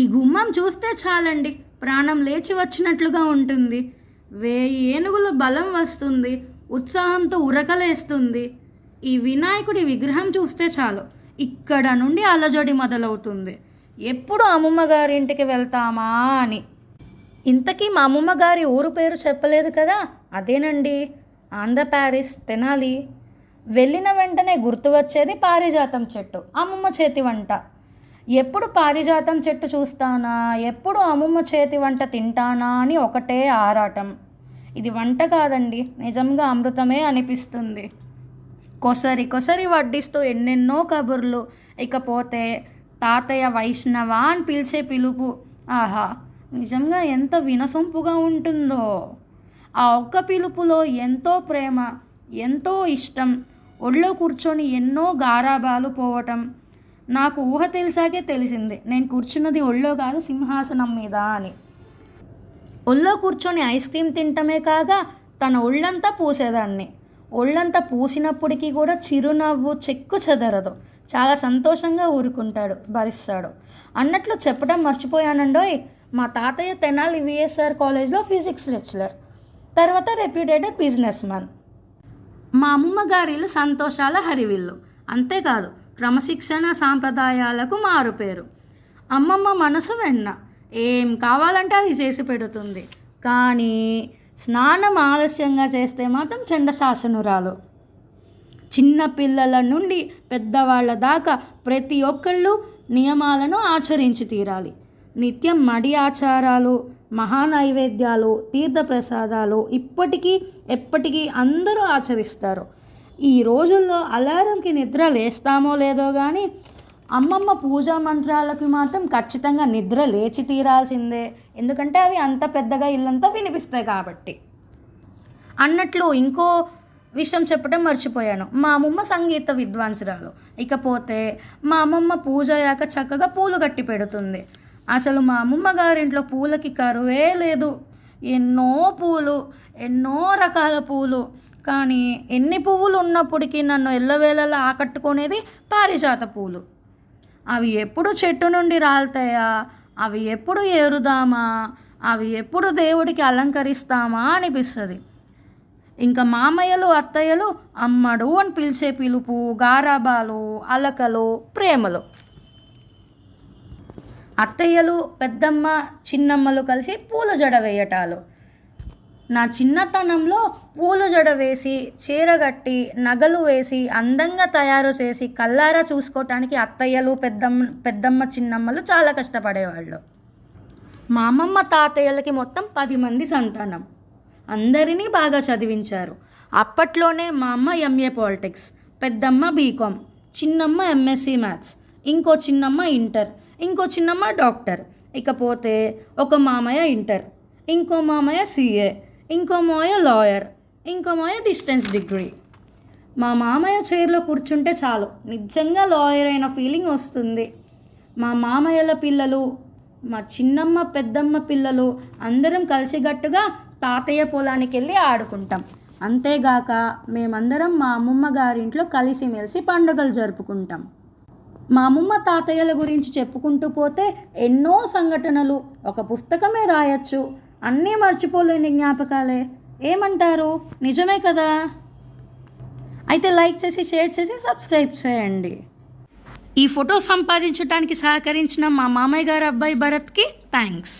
ఈ గుమ్మం చూస్తే చాలండి, ప్రాణం లేచి వచ్చినట్లుగా ఉంటుంది. 1000 ఏనుగుల బలం వస్తుంది, ఉత్సాహంతో ఉరకలేస్తుంది. ఈ వినాయకుడి విగ్రహం చూస్తే చాలు, ఇక్కడ నుండి అలజడి మొదలవుతుంది. ఎప్పుడు అమ్మమ్మ గారింటికి వెళ్తామా అని. ఇంతకీ మా అమ్మమ్మ గారి ఊరు పేరు చెప్పలేదు కదా, అదేనండి ఆంధ్ర ప్యారిస్, తెనాలి. వెళ్ళిన వెంటనే గుర్తు వచ్చేది పారిజాతం చెట్టు, అమ్మమ్మ చేతి వంట. ఎప్పుడు పారిజాతం చెట్టు చూస్తానా, ఎప్పుడు అమ్మమ్మ చేతి వంట తింటానా అని ఒకటే ఆరాటం. ఇది వంట కాదండి, నిజంగా అమృతమే అనిపిస్తుంది. కొసరి కొసరి వడ్డిస్తూ ఎన్నెన్నో కబుర్లు. ఇకపోతే తాతయ్య వైష్ణవ అని పిలిచే పిలుపు, ఆహా నిజంగా ఎంత వినసొంపుగా ఉంటుందో. ఆ ఒక్క పిలుపులో ఎంతో ప్రేమ, ఎంతో ఇష్టం. ఒళ్ళో కూర్చొని ఎన్నో గారాబాలు పోవటం. నాకు ఊహ తెలిసాకే తెలిసింది నేను కూర్చున్నది ఒళ్ళో కాదు, సింహాసనం మీద అని. ఒళ్ళో కూర్చొని ఐస్ క్రీమ్ తింటమే కాగా తన ఒళ్ళంతా పూసేదాన్ని. ఒళ్ళంతా పూసినప్పటికీ కూడా చిరునవ్వు చెక్కు చెదరదు. చాలా సంతోషంగా ఊరుకుంటాడు, భరిస్తాడు. అన్నట్లు చెప్పడం మర్చిపోయానండోయ్, మా తాతయ్య తెనాలి విఎస్ఆర్ కాలేజ్లో ఫిజిక్స్ లెక్చరర్, తర్వాత రెప్యూటెడ్ బిజినెస్ మ్యాన్. మా అమ్మమ్మ గారిలు సంతోషాల హరివిల్లు. అంతేకాదు క్రమశిక్షణ సాంప్రదాయాలకు మారుపేరు. అమ్మమ్మ మనసు వెన్న, ఏం కావాలంటే అది చేసి పెడుతుంది. కానీ స్నానం ఆలస్యంగా చేస్తే మాత్రం చండశాసనురాలు. చిన్న పిల్లల నుండి పెద్దవాళ్ళ దాకా ప్రతి ఒక్కళ్ళు నియమాలను ఆచరించి తీరాలి. నిత్యం మడి ఆచారాలు, మహానైవేద్యాలు, తీర్థప్రసాదాలు ఇప్పటికీ ఎప్పటికీ అందరూ ఆచరిస్తారు. ఈ రోజుల్లో అలారంకి నిద్ర లేస్తామో లేదో కానీ అమ్మమ్మ పూజా మంత్రాలకు మాత్రం ఖచ్చితంగా నిద్ర లేచి తీరాల్సిందే. ఎందుకంటే అవి అంత పెద్దగా ఇల్లంతా వినిపిస్తాయి కాబట్టి. అన్నట్లు ఇంకో విషయం చెప్పడం మర్చిపోయాను, మా అమ్మమ్మ సంగీత విద్వాంసురాలు. ఇకపోతే మా అమ్మమ్మ పూజ అయ్యాక చక్కగా పూలు కట్టి పెడుతుంది. అసలు మా అమ్మమ్మ గారింట్లో పూలకి కరువే లేదు. ఎన్నో పూలు, ఎన్నో రకాల పూలు. కానీ ఎన్ని పువ్వులు ఉన్నప్పటికీ నన్ను ఎల్లవేళలా ఆకట్టుకునేది పారిజాత పూలు. అవి ఎప్పుడు చెట్టు నుండి రాలుతాయా, అవి ఎప్పుడు ఏరుదామా, అవి ఎప్పుడు దేవుడికి అలంకరిస్తామా అనిపిస్తుంది. ఇంకా మామయ్యలు అత్తయ్యలు అమ్మడు అని పిలిచే పిలుపు, గారాబాలు, అలకలు, ప్రేమలు. అత్తయ్యలు పెద్దమ్మ చిన్నమ్మలు కలిసి పూల జడ వేయటాలు. నా చిన్నతనంలో పూల జడ వేసి, చీరగట్టి, నగలు వేసి, అందంగా తయారు చేసి కల్లారా చూసుకోవటానికి అత్తయ్యలు పెద్దమ్మ చిన్నమ్మలు చాలా కష్టపడేవాళ్ళు. మా అమ్మమ్మ తాతయ్యలకి మొత్తం 10 మంది సంతానం. అందరినీ బాగా చదివించారు. అప్పట్లోనే మా అమ్మ ఎంఏ పాలిటిక్స్, పెద్దమ్మ బీకామ్, చిన్నమ్మ ఎంఎస్సి మ్యాథ్స్, ఇంకో చిన్నమ్మ ఇంటర్, ఇంకో చిన్నమ్మ డాక్టర్. ఇకపోతే ఒక మామయ్య ఇంటర్, ఇంకో మామయ్య సిఏ, ఇంకో మామయ్య లాయర్, ఇంకో మామయ్య డిస్టెన్స్ డిగ్రీ. మా మామయ్య చైర్లో కూర్చుంటే చాలు నిజంగా లాయర్ అయిన ఫీలింగ్ వస్తుంది. మా మామయ్యల పిల్లలు, మా చిన్నమ్మ పెద్దమ్మ పిల్లలు అందరం కలిసిగట్టుగా తాతయ్య పొలానికి వెళ్ళి ఆడుకుంటాం. అంతేగాక మేమందరం మా అమ్మమ్మ గారింట్లో కలిసిమెలిసి పండుగలు జరుపుకుంటాం. మా అమ్మమ్మ తాతయ్యల గురించి చెప్పుకుంటూ పోతే ఎన్నో సంఘటనలు ఒక పుస్తకమే రాయొచ్చు. అన్నీ మర్చిపోలేని జ్ఞాపకాలే. ఏమంటారు? నిజమే కదా? అయితే లైక్ చేసి, షేర్ చేసి, సబ్స్క్రైబ్ చేయండి. ఈ ఫోటో సంపాదించడానికి సహకరించిన మా మామయ్య గారు అబ్బాయి భరత్కి థ్యాంక్స్.